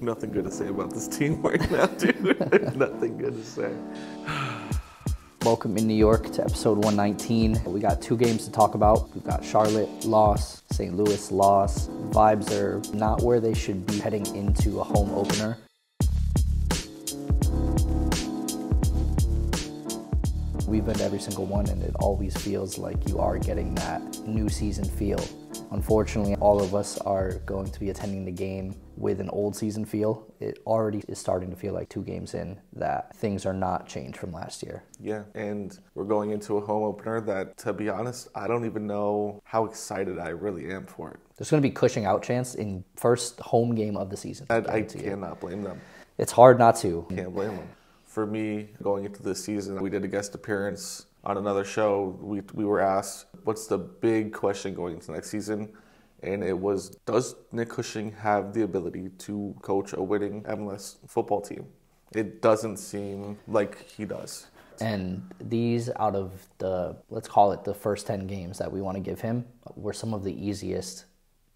Nothing good to say about this team right now, dude. Nothing good to say. Welcome in New York to episode 119. We got two games to talk about. We've got Charlotte loss, St. Louis loss. Vibes are not where they should be heading into a home opener. We've been to every single one, and it always feels like you are getting that new season feel. Unfortunately, all of us are going to be attending the game with an old season feel. It already is starting to feel like 2 games in that things are not changed from last year. Yeah, and we're going into a home opener that, to be honest, I don't even know how excited I really am for it. There's going to be Cushing out chance in first home game of the season. I cannot blame them. It's hard not to. Can't blame them. For me, going into this season, we did a guest appearance on another show. We were asked, what's the big question going into next season? And it was, does Nick Cushing have the ability to coach a winning MLS football team? It doesn't seem like he does. And these, out of the, let's call it the first 10 games that we want to give him, were some of the easiest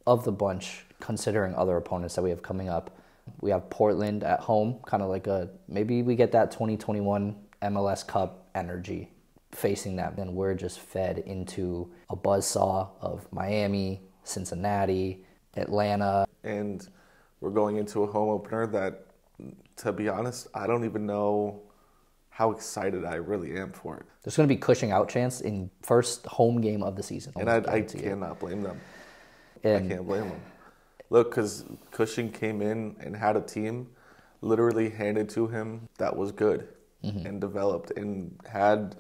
of the bunch, considering other opponents that we have coming up. We have Portland at home, kind of like maybe we get that 2021 MLS Cup energy facing them. And we're just fed into a buzzsaw of Miami, Cincinnati, Atlanta. And we're going into a home opener that, to be honest, I don't even know how excited I really am for it. There's going to be Cushing out chance in first home game of the season. And I cannot blame them. I can't blame them. Look, because Cushing came in and had a team literally handed to him that was good and developed and had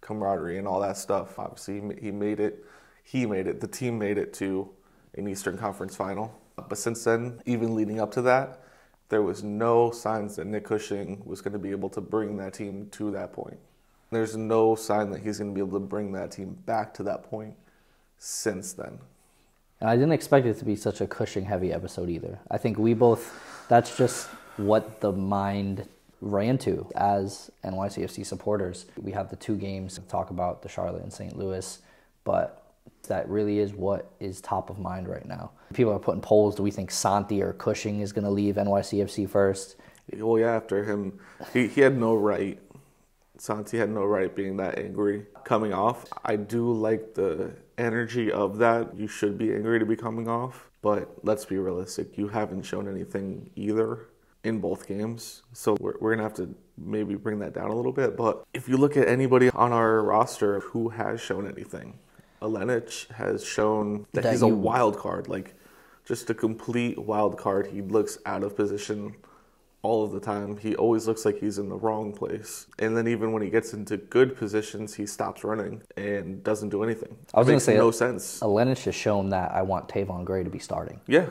camaraderie and all that stuff. Obviously, he made it. The team made it to an Eastern Conference final. But since then, even leading up to that, there was no signs that Nick Cushing was going to be able to bring that team to that point. There's no sign that he's going to be able to bring that team back to that point since then. And I didn't expect it to be such a Cushing-heavy episode either. I think that's just what the mind ran to as NYCFC supporters. We have the 2 games to talk about, the Charlotte and St. Louis, but that really is what is top of mind right now. People are putting polls, do we think Santi or Cushing is going to leave NYCFC first? Well, yeah, after him, he had no right. Santi had no right being that angry coming off. I do like the energy of that. You should be angry to be coming off, but let's be realistic. You haven't shown anything either in both games, so we're going to have to maybe bring that down a little bit. But if you look at anybody on our roster who has shown anything, Alenic has shown that he's a wild card, like just a complete wild card. He looks out of position all of the time. He always looks like he's in the wrong place. And then even when he gets into good positions, he stops running and doesn't do anything. I was going to say, no sense. Alenic has shown that I want Tavon Gray to be starting. Yeah.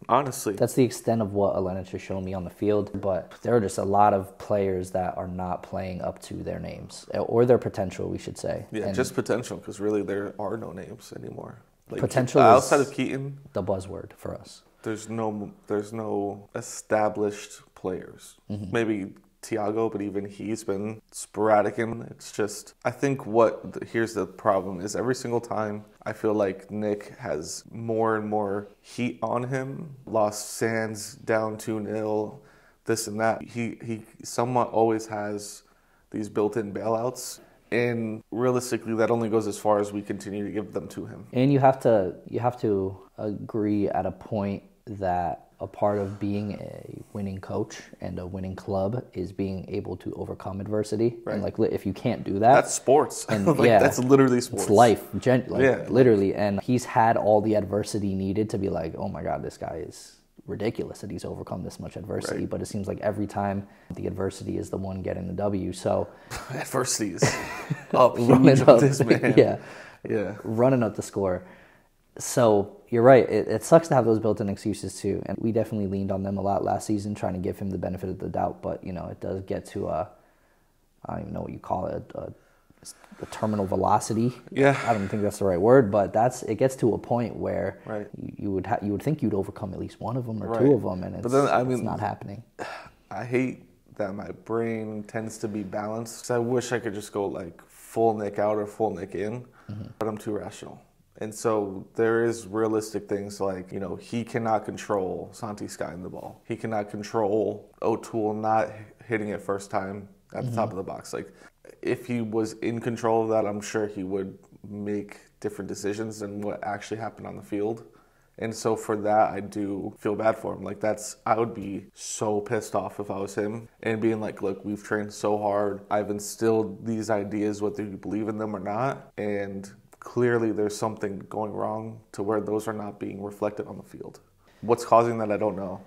Honestly, that's the extent of what Alenic has shown me on the field. But there are just a lot of players that are not playing up to their names, or their potential, we should say. Yeah, and just potential, because really there are no names anymore. Like, potential outside of Keaton, the buzzword for us. There's no established players. Maybe Thiago, but even he's been sporadic, and it's just, I think here's the problem is every single time I feel like Nick has more and more heat on him, lost Sands down 2-0, this and that. He somewhat always has these built-in bailouts. And realistically, that only goes as far as we continue to give them to him. And you have to agree at a point that a part of being a winning coach and a winning club is being able to overcome adversity. Right. And if you can't do that, that's sports. And that's literally sports. It's life, literally. And he's had all the adversity needed to be like, oh my God, this guy is ridiculous that he's overcome this much adversity. Right. But it seems like every time the adversity is the one getting the W. So adversity is up huge with this man. Yeah, running up the score. So you're right. It sucks to have those built-in excuses too, and we definitely leaned on them a lot last season, trying to give him the benefit of the doubt. But it does get to I don't even know what you call it, a terminal velocity. Yeah, I don't think that's the right word, but it gets to a point where right. you would think you'd overcome at least one of them or right. 2 of them, and it's not happening. I hate that my brain tends to be balanced. So I wish I could just go like full Nick out or full Nick in, but I'm too rational. And so there is realistic things like, he cannot control Santi skying the ball. He cannot control O'Toole not hitting it first time at the top of the box. Like, if he was in control of that, I'm sure he would make different decisions than what actually happened on the field. And so for that, I do feel bad for him. Like, I would be so pissed off if I was him and being like, look, we've trained so hard. I've instilled these ideas, whether you believe in them or not. And clearly there's something going wrong to where those are not being reflected on the field. What's causing that, I don't know.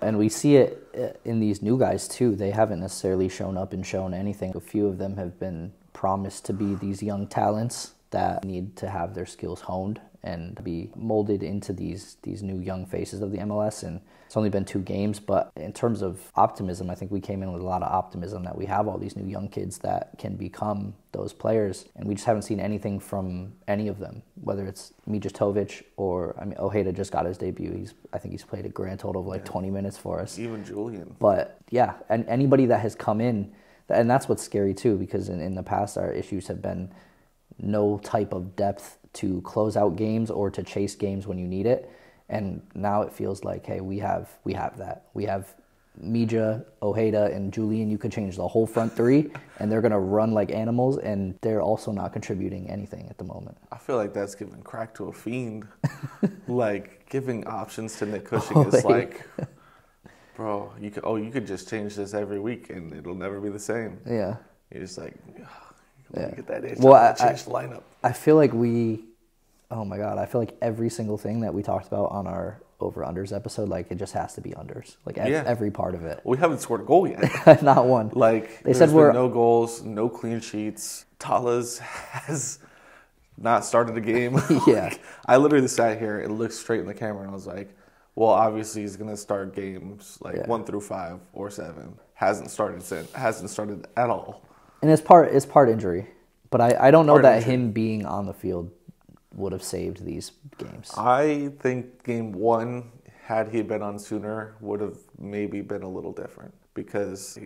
And we see it in these new guys too. They haven't necessarily shown up and shown anything. A few of them have been promised to be these young talents that need to have their skills honed and be molded into these new young faces of the MLS. And it's only been 2 games, but in terms of optimism, I think we came in with a lot of optimism that we have all these new young kids that can become those players, and we just haven't seen anything from any of them, whether it's Mijatovic or, Ojeda just got his debut. I think he's played a grand total of like 20 minutes for us. Even Julian. But yeah, and anybody that has come in, and that's what's scary too, because in the past our issues have been no type of depth to close out games or to chase games when you need it. And now it feels like, hey, we have that. We have Mija, Ojeda, and Julian. You could change the whole front 3, and they're going to run like animals, and they're also not contributing anything at the moment. I feel like that's giving crack to a fiend. Like, giving options to Nick Cushing is like, bro, you could just change this every week, and it'll never be the same. Yeah. You're just like, get that itch. Change the lineup. I feel like I feel like every single thing that we talked about on our over-unders episode, like, it just has to be unders. Like, every part of it. We haven't scored a goal yet. Not one. Like, there's been no goals, no clean sheets. Talas has not started a game. Yeah. Like, I literally sat here and looked straight in the camera, and I was like, well, obviously he's going to start games, 1 through 5 or 7. Hasn't started at all. And it's part injury. But I don't know that him being on the field would have saved these games. I think game 1, had he been on sooner, would have maybe been a little different because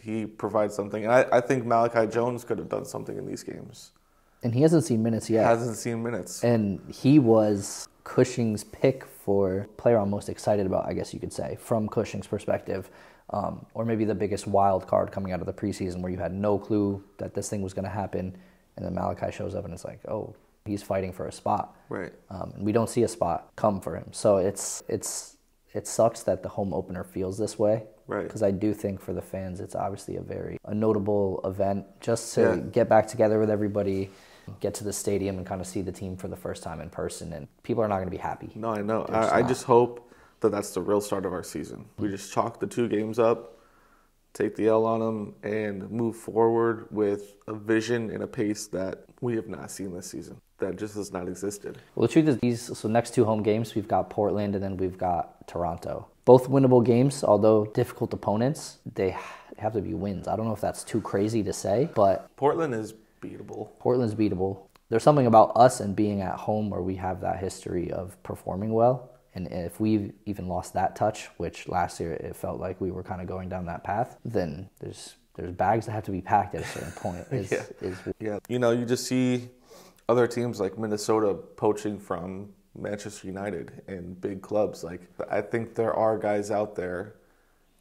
he provides something. And I think Malachi Jones could have done something in these games. And he hasn't seen minutes yet. And he was Cushing's pick for player I'm most excited about, I guess you could say, from Cushing's perspective. Or maybe the biggest wild card coming out of the preseason where you had no clue that this thing was going to happen. And then Malachi shows up and it's like, oh, he's fighting for a spot. Right. And we don't see a spot come for him. So it sucks that the home opener feels this way. Right. Because I do think for the fans, it's obviously a notable event just to get back together with everybody, get to the stadium and kind of see the team for the first time in person. And people are not going to be happy. No, I know. I just hope that that's the real start of our season. We just chalk the 2 games up, take the L on them, and move forward with a vision and a pace that we have not seen this season. That just has not existed. Well, the truth is next 2 home games, we've got Portland and then we've got Toronto. Both winnable games, although difficult opponents, they have to be wins. I don't know if that's too crazy to say, but Portland is beatable. Portland's beatable. There's something about us and being at home where we have that history of performing well. And if we've even lost that touch, which last year it felt like we were kind of going down that path, then there's bags that have to be packed at a certain point. Yeah. You just see other teams like Minnesota poaching from Manchester United and big clubs. Like, I think there are guys out there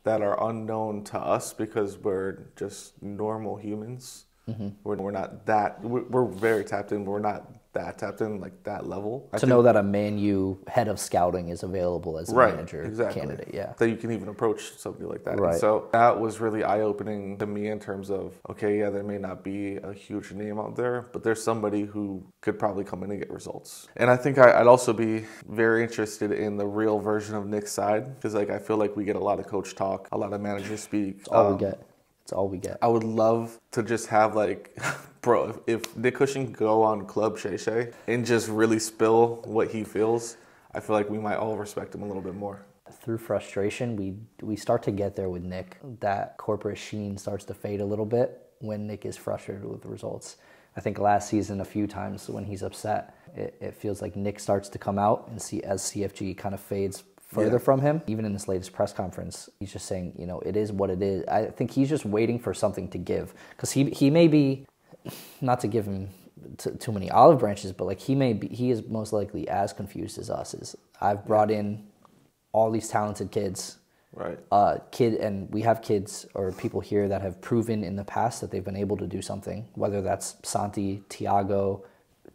that are unknown to us because we're just normal humans. Mm-hmm. We're not that. We're very tapped in. But we're not that tapped in, like that level. To know that a Man U head of scouting is available as a manager candidate, that you can even approach somebody like that. Right. And so that was really eye-opening to me in terms of, okay, there may not be a huge name out there, but there's somebody who could probably come in and get results. And I think I'd also be very interested in the real version of Nick's side because, I feel like we get a lot of coach talk, a lot of manager speak. It's all we get. It's all we get. I would love to just have bro, if Nick Cushing could go on Club Shay Shay and just really spill what he feels, I feel like we might all respect him a little bit more. Through frustration, we start to get there with Nick. That corporate sheen starts to fade a little bit when Nick is frustrated with the results. I think last season, a few times when he's upset, it feels like Nick starts to come out and see as CFG kind of fades further from him. Even in this latest press conference, he's just saying, it is what it is. I think he's just waiting for something to give. Because he may be, not to give him too many olive branches, but like he is most likely as confused as us is. I've brought in all these talented kids. Right. And we have kids or people here that have proven in the past that they've been able to do something, whether that's Santi, Tiago,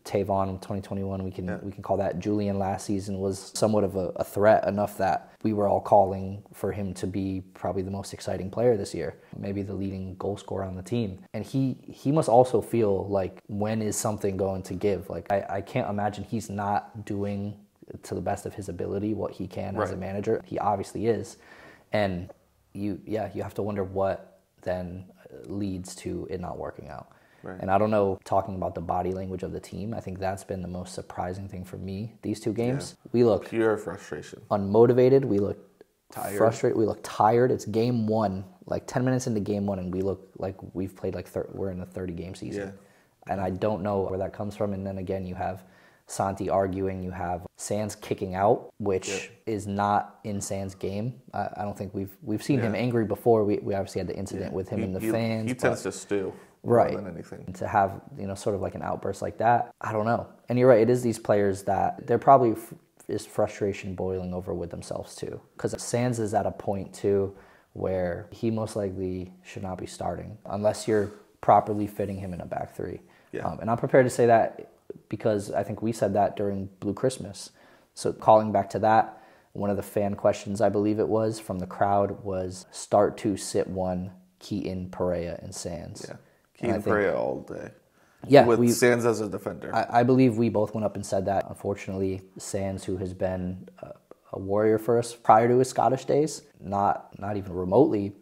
Tavon in 2021, we can call that. Julian last season was somewhat of a threat, enough that we were all calling for him to be probably the most exciting player this year, maybe the leading goal scorer on the team. And he must also feel like, when is something going to give? Like I can't imagine he's not doing to the best of his ability what he can as a manager. He obviously is. And you have to wonder what then leads to it not working out. Right. And I don't know, talking about the body language of the team, I think that's been the most surprising thing for me these two games. Yeah. We look pure frustration. Unmotivated. We look tired. Frustrated. We look tired. It's game one, like 10 minutes into game one, and we look like we've played like we're in a 30-game season. Yeah. And I don't know where that comes from. And then again, you have Santi arguing, you have Sands kicking out, which is not in Sands' game. I don't think we've seen him angry before. We obviously had the incident with him and the fans. He tends to stew. Right. More than anything. To have, sort of like an outburst like that, I don't know. And you're right, it is these players that they're probably is frustration boiling over with themselves too. Because Sands is at a point too where he most likely should not be starting unless you're properly fitting him in a back three. Yeah. And I'm prepared to say that because I think we said that during Blue Christmas. So calling back to that, one of the fan questions, I believe it was, from the crowd was start 2, sit 1, Keaton, Pereira, and Sands. Yeah. Keaton Pereira all day. Yeah, with Sands as a defender. I believe we both went up and said that. Unfortunately, Sands, who has been a warrior for us prior to his Scottish days, not even remotely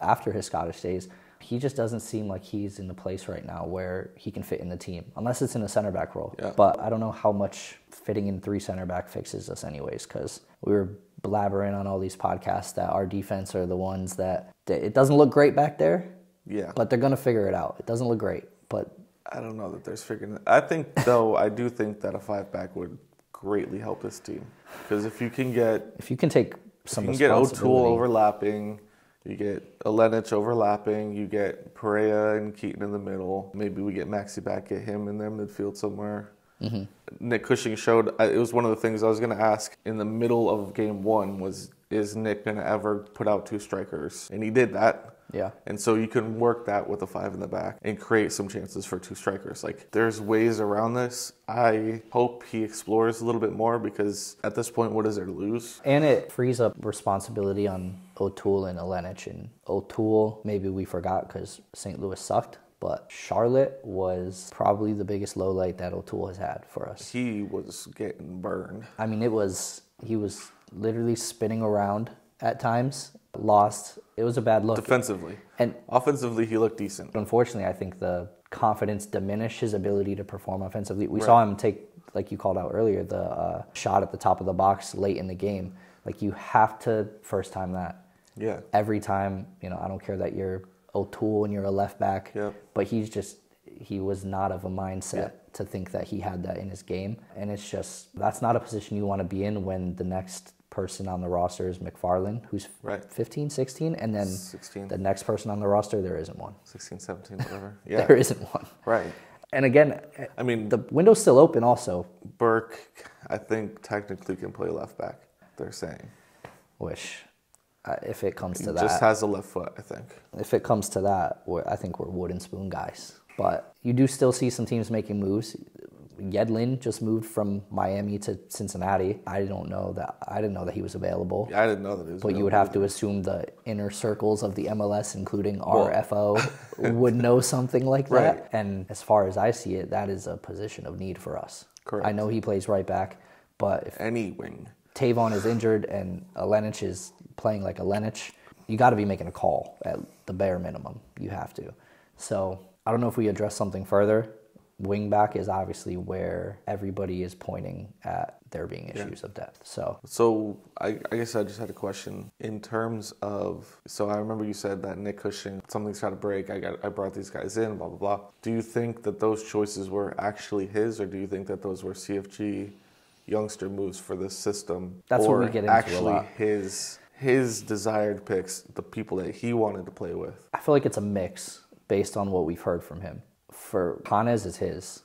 after his Scottish days, he just doesn't seem like he's in the place right now where he can fit in the team, unless it's in a center back role. Yeah. But I don't know how much fitting in 3 center back fixes us anyways, because we were blabbering on all these podcasts that our defense are the ones that it doesn't look great back there. Yeah. But they're going to figure it out. It doesn't look great, but I don't know that there's figuring it. I think, though, I do think that a 5-back would greatly help this team. Because if you can take some responsibility. You get O'Toole overlapping, you get Alenich overlapping, you get Pereira and Keaton in the middle. Maybe we get Maxi back, get him in their midfield somewhere. Mm-hmm. Nick Cushing showed, it was one of the things I was going to ask in the middle of game one was, is Nick going to ever put out 2 strikers? And he did that. Yeah. And so you can work that with a 5 in the back and create some chances for 2 strikers. Like, there's ways around this. I hope he explores a little bit more because at this point, what is there to lose? And it frees up responsibility on O'Toole and Alenich. And O'Toole, maybe we forgot because St. Louis sucked, but Charlotte was probably the biggest low light that O'Toole has had for us. He was getting burned. I mean, he was literally spinning around at times, lost. It was a bad look. Defensively. And offensively, he looked decent. Unfortunately, I think the confidence diminished his ability to perform offensively. We saw him take, like you called out earlier, the shot at the top of the box late in the game. Like, you have to first time that. Yeah. Every time, I don't care that you're O'Toole and you're a left back, but he was not of a mindset to think that he had that in his game. And it's just, that's not a position you want to be in when the next person on the roster is McFarland, who's 15, 16, and then 16. The next person on the roster, there isn't one. 16, 17, whatever. Yeah. There isn't one. Right. And again, I mean, the window's still open also. Burke, I think, technically can play left back, they're saying. Which, if it comes to that. He just has a left foot, I think. If it comes to that, I think we're wooden spoon guys. But you do still see some teams making moves. Yedlin just moved from Miami to Cincinnati. I didn't know that he was available. Yeah, I didn't know that he was available. But you would have to assume the inner circles of the MLS, including RFO, would know something like that. Right. And as far as I see it, that is a position of need for us. Correct. I know he plays right back, but if any wing. Tavon is injured and Alenich is playing like Alenich, you got to be making a call at the bare minimum. You have to. So I don't know if we address something further. Wing back is obviously where everybody is pointing at there being issues of depth. So I guess I just had a question in terms of, so I remember you said that Nick Cushing, something's got to break. I brought these guys in, blah, blah, blah. Do you think that those choices were actually his, or do you think that those were CFG youngster moves for this system? That's what we get into actually a lot. His desired picks, the people that he wanted to play with? I feel like it's a mix based on what we've heard from him. For Hannes is his.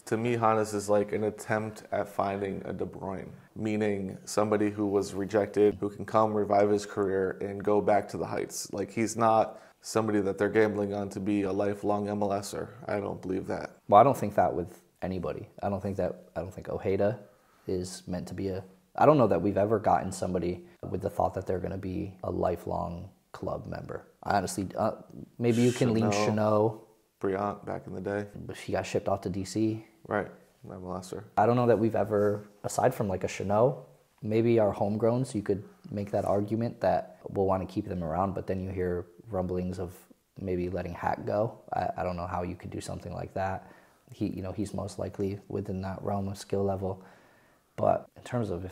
To me, Hannes is like an attempt at finding a De Bruyne, meaning somebody who was rejected, who can come revive his career and go back to the heights. Like, he's not somebody that they're gambling on to be a lifelong MLSer. I don't believe that. Well, I don't think that with anybody. I don't think Ojeda is meant to be I don't know that we've ever gotten somebody with the thought that they're going to be a lifelong club member. I honestly, maybe you can lean Chanot. Briant back in the day. But he got shipped off to DC. Right, MLSer. I don't know that we've ever, aside from like a Chanot, maybe our homegrowns, you could make that argument that we'll want to keep them around, but then you hear rumblings of maybe letting Hack go. I don't know how you could do something like that. He's most likely within that realm of skill level. But in terms of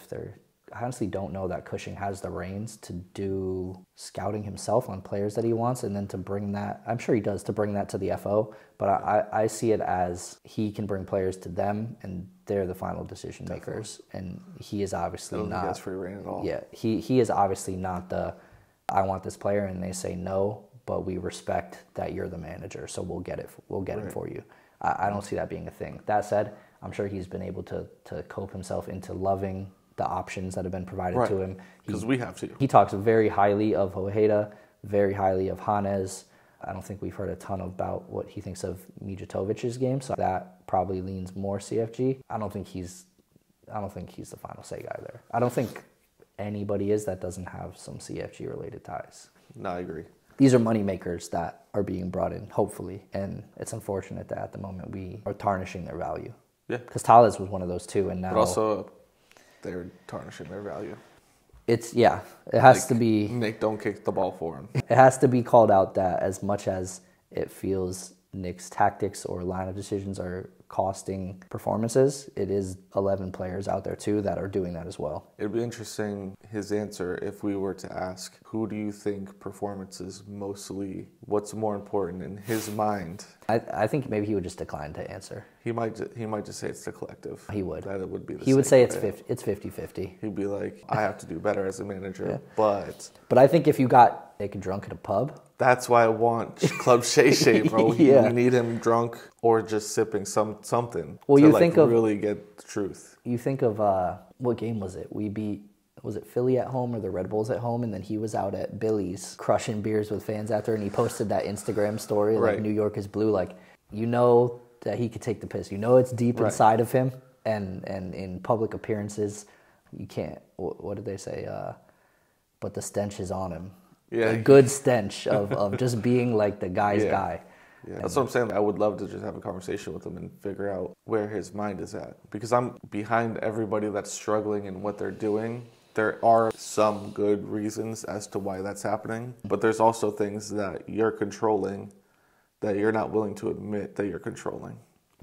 I honestly don't know that Cushing has the reins to do scouting himself on players that he wants, and then to bring that, I'm sure he does, to bring that to the FO, but I see it as he can bring players to them, and they're the final decision makers, and he is obviously not. I don't think he has free reign at all. Yeah, he is obviously not I want this player, and they say no, but we respect that you're the manager, so we'll get him for you. I don't see that being a thing. That said, I'm sure he's been able to cope himself into loving the options that have been provided to him. Because we have to. He talks very highly of Ojeda, very highly of Hannes. I don't think we've heard a ton about what he thinks of Mijitovic's game, so that probably leans more CFG. I don't think he's the final say guy there. I don't think anybody is that doesn't have some CFG related ties. No, I agree. These are money makers that are being brought in, hopefully, and it's unfortunate that at the moment we are tarnishing their value. Yeah. Because Tales was one of those too, and now... But also, they're tarnishing their value. It has to be... Nick, don't kick the ball for him. It has to be called out that as much as it feels Nick's tactics or line of decisions are costing performances, it is 11 players out there too that are doing that as well. It'd be interesting, his answer, if we were to ask, who do you think performances mostly, what's more important in his mind? I think maybe he would just decline to answer. He might just say it's the collective. He would. That it would be the He would say it's it. 50-50. He'd be like, I have to do better as a manager, Yeah. But I think if you got Nick drunk at a pub... That's why I want Club Shay, bro. Yeah. We need him drunk or just sipping something Well, to you think of, really get the truth. You think of, what game was it? Was it Philly at home or the Red Bulls at home? And then he was out at Billy's crushing beers with fans after, and he posted that Instagram story, like, Right. New York is blue. Like, you know that he could take the piss. You know it's deep inside of him, and in public appearances, you can't, what did they say? But the stench is on him. Yeah. A good stench of just being like the guy's guy. Yeah, that's what I'm saying. I would love to just have a conversation with him and figure out where his mind is at. Because I'm behind everybody that's struggling in what they're doing. There are some good reasons as to why that's happening. But there's also things that you're controlling that you're not willing to admit that you're controlling.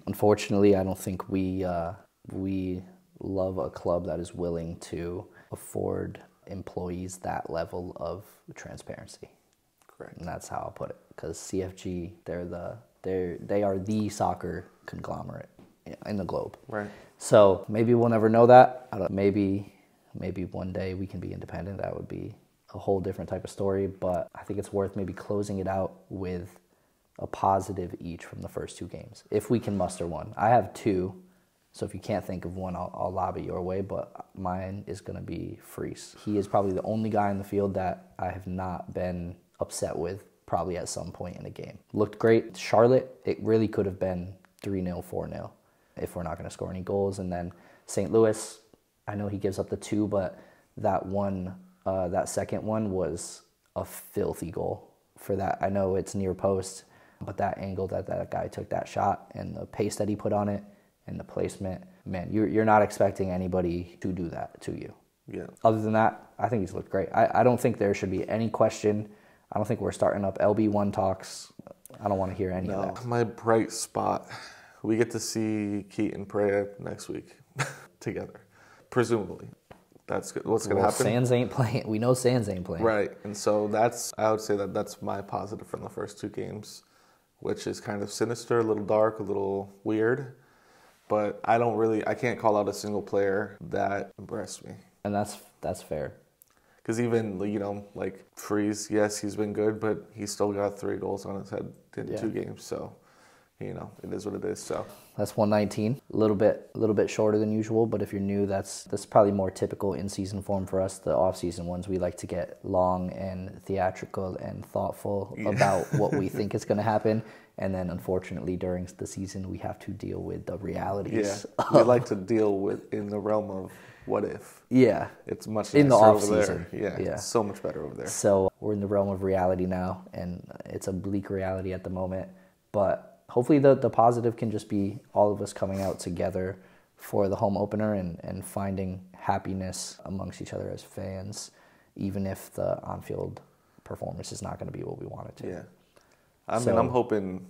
Unfortunately, I don't think we love a club that is willing to afford employees that level of transparency. Correct. And that's how I'll put it. Because CFG, they are the soccer conglomerate in the globe. Right. So maybe we'll never know that. Maybe one day we can be independent. That would be a whole different type of story. But I think it's worth maybe closing it out with a positive each from the first two games, if we can muster one. I have two. So if you can't think of one, I'll lob it your way, but mine is going to be Freese. He is probably the only guy in the field that I have not been upset with, probably at some point in a game. Looked great. Charlotte, it really could have been 3-0, 4-0 if we're not going to score any goals. And then St. Louis, I know he gives up the 2, but that second one was a filthy goal for that. I know it's near post, but that angle that guy took that shot and the pace that he put on it, and the placement, man, you're not expecting anybody to do that to you. Yeah. Other than that, I think he's looked great. I don't think there should be any question. I don't think we're starting up LB1 talks. I don't want to hear any of that. My bright spot, we get to see Keaton Perea next week together, presumably. That's what's going to happen. Sands ain't playing. We know Sands ain't playing. Right, and so I would say that's my positive from the first two games, which is kind of sinister, a little dark, a little weird. But I can't call out a single player that impressed me. And that's fair. Because even, like Freese, yes, he's been good, but he's still got 3 goals on his head in 2 games. So, you know, it is what it is. So that's 119. A little bit shorter than usual, but if you're new, that's probably more typical in-season form for us. The off-season ones, we like to get long and theatrical and thoughtful about what we think is going to happen. And then, unfortunately, during the season, we have to deal with the realities. Yeah, we like to deal with in the realm of what if. Yeah. It's much in the nicer off over season. there. Yeah, it's so much better over there. So we're in the realm of reality now, and it's a bleak reality at the moment. But hopefully the positive can just be all of us coming out together for the home opener and finding happiness amongst each other as fans, even if the on-field performance is not going to be what we want it to. Yeah. I mean, I'm hoping,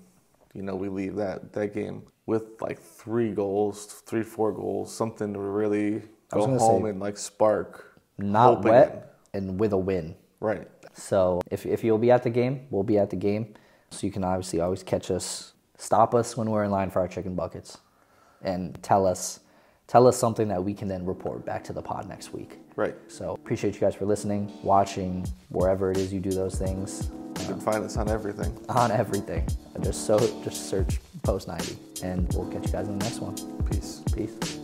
you know, we leave that game with like 4 goals, something to really go home and like spark. Not wet and with a win. Right. So if you'll be at the game, we'll be at the game. So you can obviously always catch us, stop us when we're in line for our chicken buckets, and tell us something that we can then report back to the pod next week. Right. So appreciate you guys for listening, watching, wherever it is you do those things. You can find us on everything. On everything. Just search Post 90, and we'll catch you guys in the next one. Peace. Peace.